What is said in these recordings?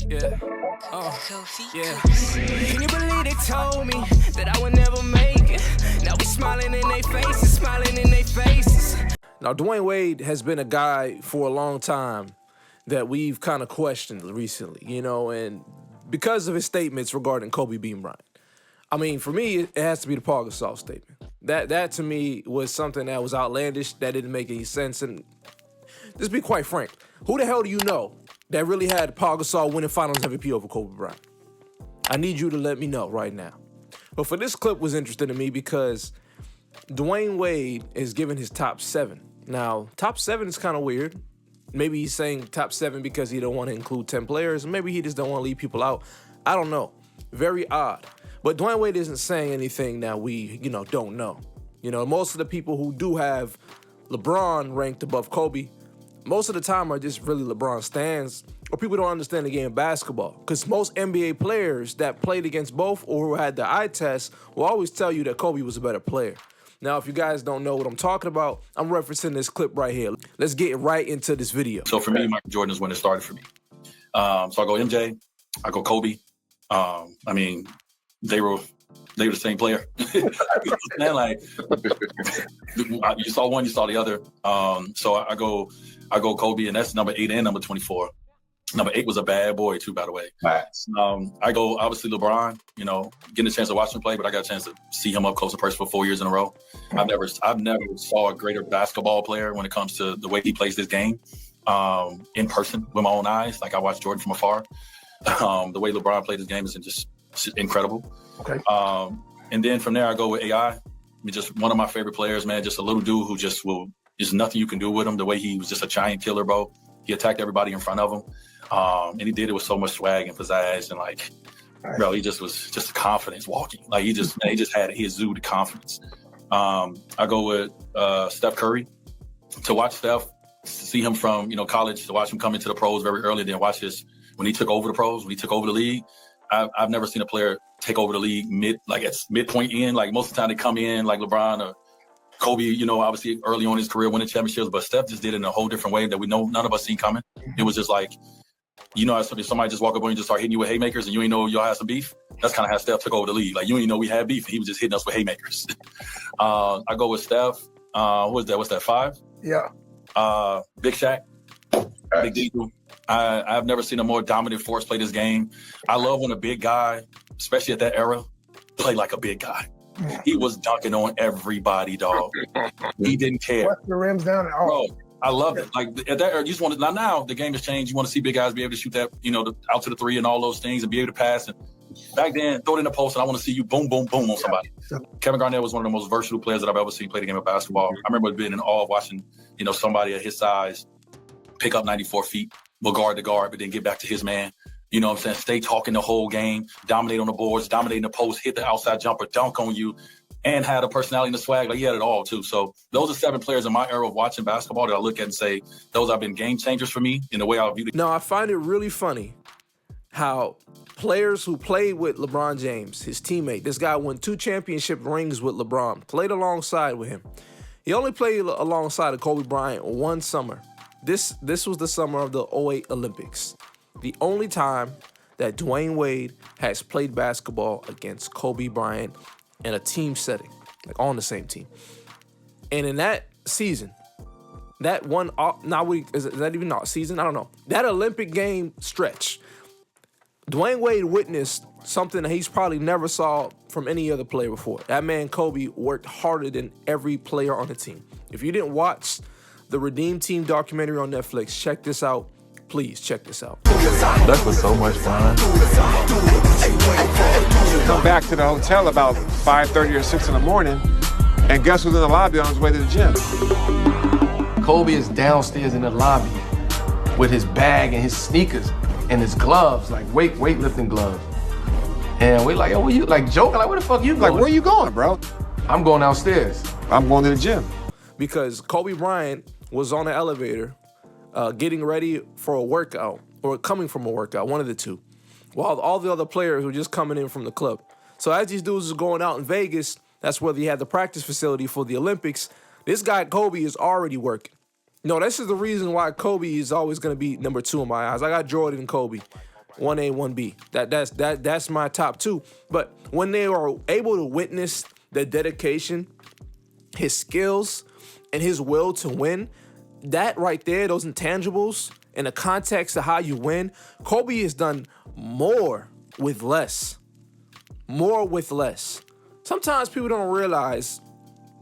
Yeah. Yeah. Can you believe they told me that I would never make it? Now we smiling in their faces, smiling in their faces. Now, Dwayne Wade has been a guy for a long time that we've kind of questioned recently, you know, and because of his statements regarding Kobe being Bryant. I mean, for me, it has to be the Paul Gasol statement. That to me was something that was outlandish, that didn't make any sense. And just be quite frank, who the hell do you know that really had Paul Gasol winning Finals MVP over Kobe Bryant? I need you to let me know right now. But for this clip was interesting to me because Dwayne Wade is giving his top 7. Now, top 7 is kind of weird. Maybe he's saying top 7 because he don't want to include 10 players. Maybe he just don't want to leave people out. I don't know. Very odd. But Dwayne Wade isn't saying anything that we, don't know. Most of the people who do have LeBron ranked above Kobe, most of the time are just really LeBron stans, or people don't understand the game of basketball. Because most NBA players that played against both or who had the eye test will always tell you that Kobe was a better player. Now, if you guys don't know what I'm talking about, I'm referencing this clip right here. Let's get right into this video. So for me, Michael Jordan is when it started for me. So I go MJ, I go Kobe. They were the same player. Man, like you saw one, you saw the other. So I go Kobe, and that's number 8 and number 24. Number 8 was a bad boy too, by the way. Nice. I go obviously LeBron. Getting a chance to watch him play, but I got a chance to see him up close and personal for 4 years in a row. I've never saw a greater basketball player when it comes to the way he plays this game in person with my own eyes. Like I watched Jordan from afar. The way LeBron played this game is just incredible. Okay. And then from there, I go with AI. I mean, just one of my favorite players, man. Just a little dude who there's nothing you can do with him. The way he was just a giant killer, bro. He attacked everybody in front of him. And he did it with so much swag and pizzazz. And like, bro, he just was just confidence walking. Like he just had his exuded confidence. I go with Steph Curry. To watch Steph, to see him from, college, to watch him come into the pros very early, then watch when he took over the pros, when he took over the league. I've never seen a player take over the league at midpoint in. Like most of the time they come in like LeBron or Kobe, obviously early on in his career winning championships, but Steph just did it in a whole different way that we know none of us seen coming. It was just like, if somebody just walk up on you and just start hitting you with haymakers and you ain't know y'all had some beef. That's kind of how Steph took over the league. Like you ain't know we had beef and he was just hitting us with haymakers. I go with Steph. What's that, 5? Yeah. Big Shaq. Big Diesel. I've never seen a more dominant force play this game. I love when a big guy, especially at that era, play like a big guy. He was dunking on everybody, dog. He didn't care. What's the rims down? Bro, I love it. Like at that era, you just want to. Now the game has changed. You want to see big guys be able to shoot that, out to the 3 and all those things, and be able to pass. And back then, throw it in the post, and I want to see you boom, boom, boom on somebody. Kevin Garnett was one of the most versatile players that I've ever seen play the game of basketball. I remember being in awe of watching, somebody at his size pick up 94 feet, will guard the guard, but then get back to his man. You know what I'm saying? Stay talking the whole game, dominate on the boards, dominate in the post, hit the outside jumper, dunk on you, and had a personality and the swag. Like he had it all too. So those are 7 players in my era of watching basketball that I look at and say, those have been game changers for me in the way I view it. Now, I find it really funny how players who played with LeBron James, his teammate, this guy won 2 championship rings with LeBron, played alongside with him. He only played alongside of Kobe Bryant one summer. This was the summer of the 2008 Olympics. The only time that Dwayne Wade has played basketball against Kobe Bryant in a team setting, like on the same team. And in that season, that one, is that even not season? I don't know. That Olympic game stretch, Dwayne Wade witnessed something that he's probably never saw from any other player before. That man, Kobe, worked harder than every player on the team. If you didn't watch the Redeem Team documentary on Netflix, check this out. Please check this out. That was so much fun. Come back to the hotel about 5:30 or 6 in the morning, and guess who's in the lobby on his way to the gym? Kobe is downstairs in the lobby with his bag and his sneakers and his gloves, like weightlifting gloves. And we're like, yo, where you, like joking, like where the fuck you going? Like, where you going, bro? I'm going downstairs. I'm going to the gym. Because Kobe Bryant was on the elevator getting ready for a workout or coming from a workout, one of the two, while all the other players were just coming in from the club. So as these dudes are going out in Vegas, that's where they had the practice facility for the Olympics, this guy Kobe is already working. No, this is the reason why Kobe is always going to be number 2 in my eyes. I got Jordan and Kobe, 1A, 1B. That's my top 2. But when they are able to witness the dedication, his skills, and his will to win, that right there, those intangibles, in the context of how you win, Kobe has done more with less. More with less. Sometimes people don't realize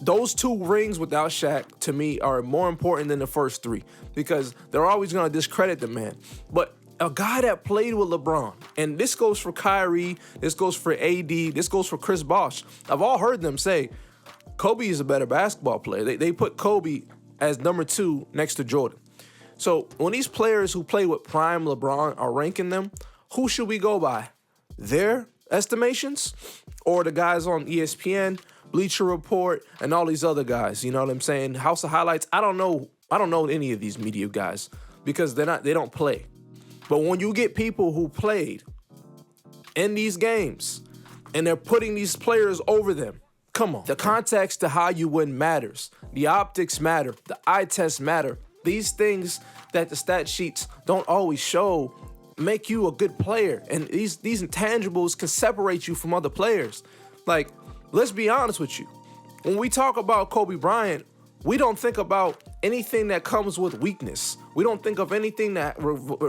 those 2 rings without Shaq, to me, are more important than the first 3 because they're always going to discredit the man. But a guy that played with LeBron, and this goes for Kyrie, this goes for AD, this goes for Chris Bosh. I've all heard them say Kobe is a better basketball player. They put Kobe as number 2 next to Jordan. So when these players who play with prime LeBron are ranking them, who should we go by? Their estimations or the guys on ESPN, Bleacher Report, and all these other guys? You know what I'm saying? House of Highlights. I don't know any of these media guys because they don't play. But when you get people who played in these games and they're putting these players over them, come on. The context to how you win matters. The optics matter. The eye test matter. These things that the stat sheets don't always show make you a good player. And these intangibles can separate you from other players. Like, let's be honest with you. When we talk about Kobe Bryant, we don't think about anything that comes with weakness. We don't think of anything that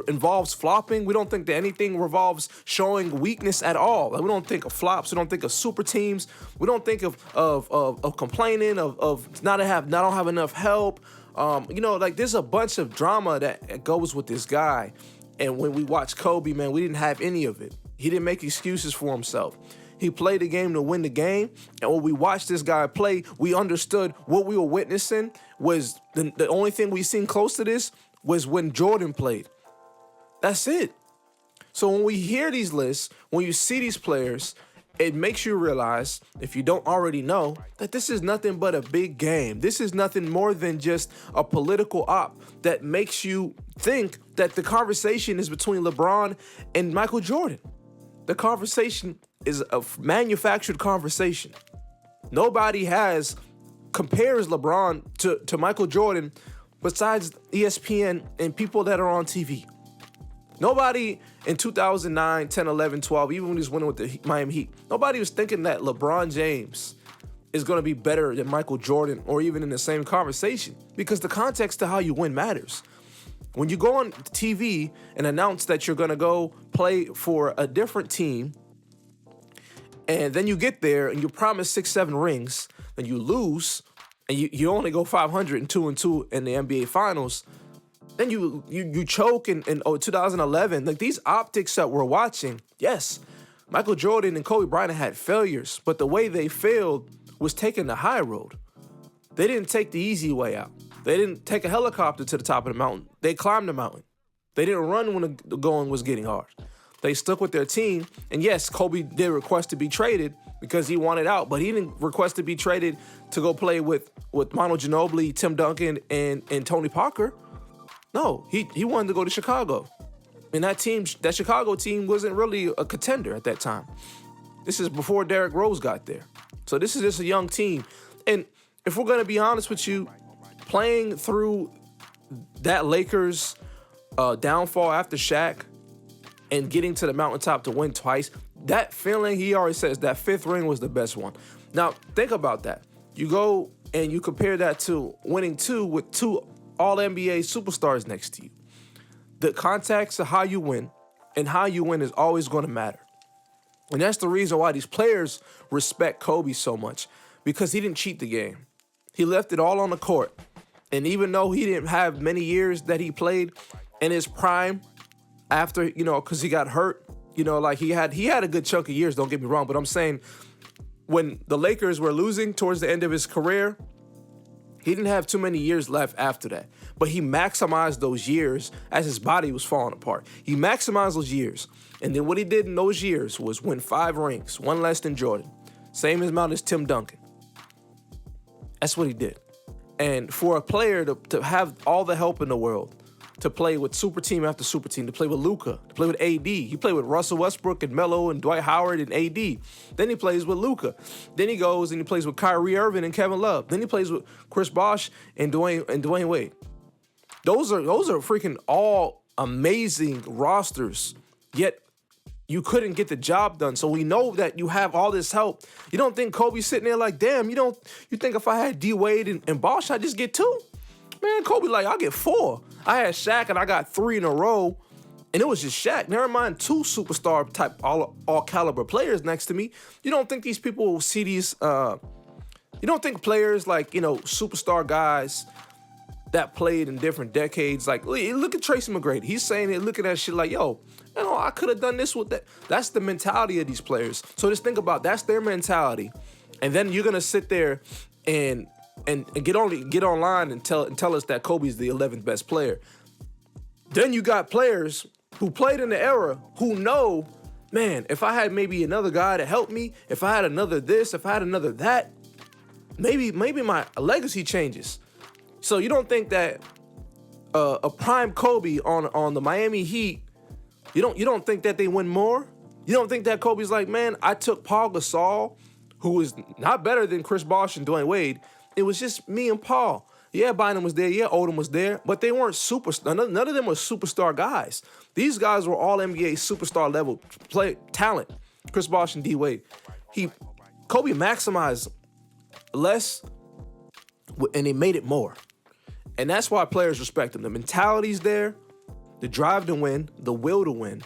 involves flopping. We don't think that anything revolves showing weakness at all. Like, we don't think of flops. We don't think of super teams. We don't think of complaining, of I don't have enough help. Like there's a bunch of drama that goes with this guy. And when we watch Kobe, man, we didn't have any of it. He didn't make excuses for himself. He played the game to win the game. And when we watched this guy play, we understood what we were witnessing was the only thing we seen close to this was when Jordan played. That's it. So when we hear these lists, when you see these players, it makes you realize, if you don't already know, that this is nothing but a big game. This is nothing more than just a political op that makes you think that the conversation is between LeBron and Michael Jordan. The conversation is a manufactured conversation. Nobody compares LeBron to Michael Jordan besides ESPN and people that are on TV. Nobody in 2009, 10, 11, 12, even when he was winning with the Miami Heat, nobody was thinking that LeBron James is going to be better than Michael Jordan or even in the same conversation because the context to how you win matters. When you go on TV and announce that you're going to go play for a different team and then you get there and you promise 6, 7 rings and you lose and you only go 500 and 2-2 in the NBA Finals, then you choke in 2011. Like these optics that we're watching, yes, Michael Jordan and Kobe Bryant had failures, but the way they failed was taking the high road. They didn't take the easy way out. They didn't take a helicopter to the top of the mountain. They climbed the mountain. They didn't run when the going was getting hard. They stuck with their team. And yes, Kobe did request to be traded because he wanted out, but he didn't request to be traded to go play with Manu Ginobili, Tim Duncan, and Tony Parker. No, he wanted to go to Chicago. And that Chicago team wasn't really a contender at that time. This is before Derrick Rose got there. So this is just a young team. And if we're going to be honest with you, playing through that Lakers downfall after Shaq and getting to the mountaintop to win twice, that feeling, he already says that 5th ring was the best one. Now, think about that. You go and you compare that to winning 2 with 2 All-NBA superstars next to you. The context of how you win and how you win is always going to matter. And that's the reason why these players respect Kobe so much, because he didn't cheat the game. He left it all on the court. And even though he didn't have many years that he played in his prime after, because he got hurt, like he had a good chunk of years, don't get me wrong, but I'm saying when the Lakers were losing towards the end of his career, he didn't have too many years left after that, but he maximized those years as his body was falling apart. He maximized those years, and then what he did in those years was win 5 rings, 1 less than Jordan, same amount as Tim Duncan. That's what he did. And for a player to have all the help in the world, to play with super team after super team, to play with Luka, to play with AD. He played with Russell Westbrook and Melo and Dwight Howard and AD. Then he plays with Luka. Then he goes and he plays with Kyrie Irving and Kevin Love. Then he plays with Chris Bosh and Dwayne Wade. Those are freaking all amazing rosters, yet you couldn't get the job done. So we know that you have all this help. You don't think Kobe's sitting there like, damn, you think if I had D-Wade and Bosh, I'd just get 2? Man, Kobe like, I'll get 4. I had Shaq and I got 3 in a row, and it was just Shaq. Never mind 2 superstar type all caliber players next to me. You don't think these people will see these, you don't think players like, superstar guys that played in different decades, like, look at Tracy McGrady. He's saying it, looking at shit like, yo, I could have done this with that. That's the mentality of these players. So just think about, that's their mentality. And then you're gonna sit there and get online and tell us that Kobe's the 11th best player. Then you got players who played in the era who know, man, if I had maybe another guy to help me, if I had another this, if I had another that, maybe my legacy changes. So you don't think that a prime Kobe on the Miami Heat, you don't think that they win more? You don't think that Kobe's like, man, I took Paul Gasol, who was not better than Chris Bosh and Dwayne Wade. It was just me and Paul. Yeah, Bynum was there. Yeah, Odom was there. But they weren't superstar. None of them were superstar guys. These guys were all NBA superstar level talent. Chris Bosh and D Wade. Kobe maximized less, and they made it more. And that's why players respect him. The mentality's there, the drive to win, the will to win,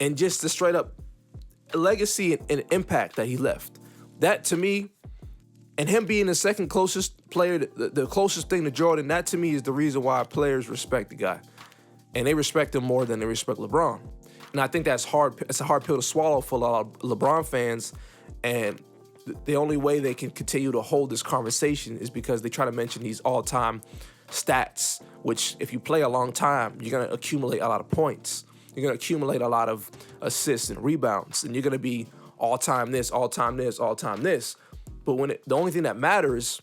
and just the straight up legacy and impact that he left. That to me, and him being the second closest player, the closest thing to Jordan, that to me is the reason why players respect the guy. And they respect him more than they respect LeBron. And I think that's hard. It's a hard pill to swallow for a lot of LeBron fans. And the only way they can continue to hold this conversation is because they try to mention these all-time stats, which if you play a long time, you're going to accumulate a lot of points. You're going to accumulate a lot of assists and rebounds, and you're going to be all-time this, all-time this, all-time this. But the only thing that matters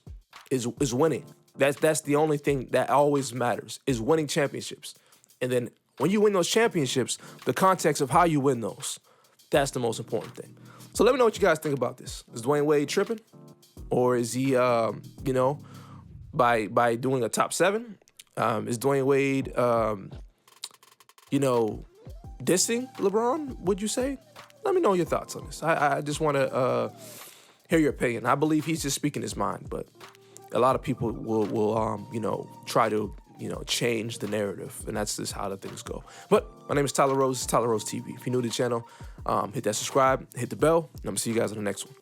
is winning. That's the only thing that always matters, is winning championships. And then when you win those championships, the context of how you win those, that's the most important thing. So let me know what you guys think about this. Is Dwayne Wade tripping? Or is he, by doing a top 7? Is Dwayne Wade, dissing LeBron, would you say? Let me know your thoughts on this. I just want to hear your opinion. I believe he's just speaking his mind, but a lot of people will try to, change the narrative, and that's just how the things go. But my name is Tyler Rose. It's Tyler Rose TV. If you're new to the channel, hit that subscribe, hit the bell, and I'm going to see you guys on the next one.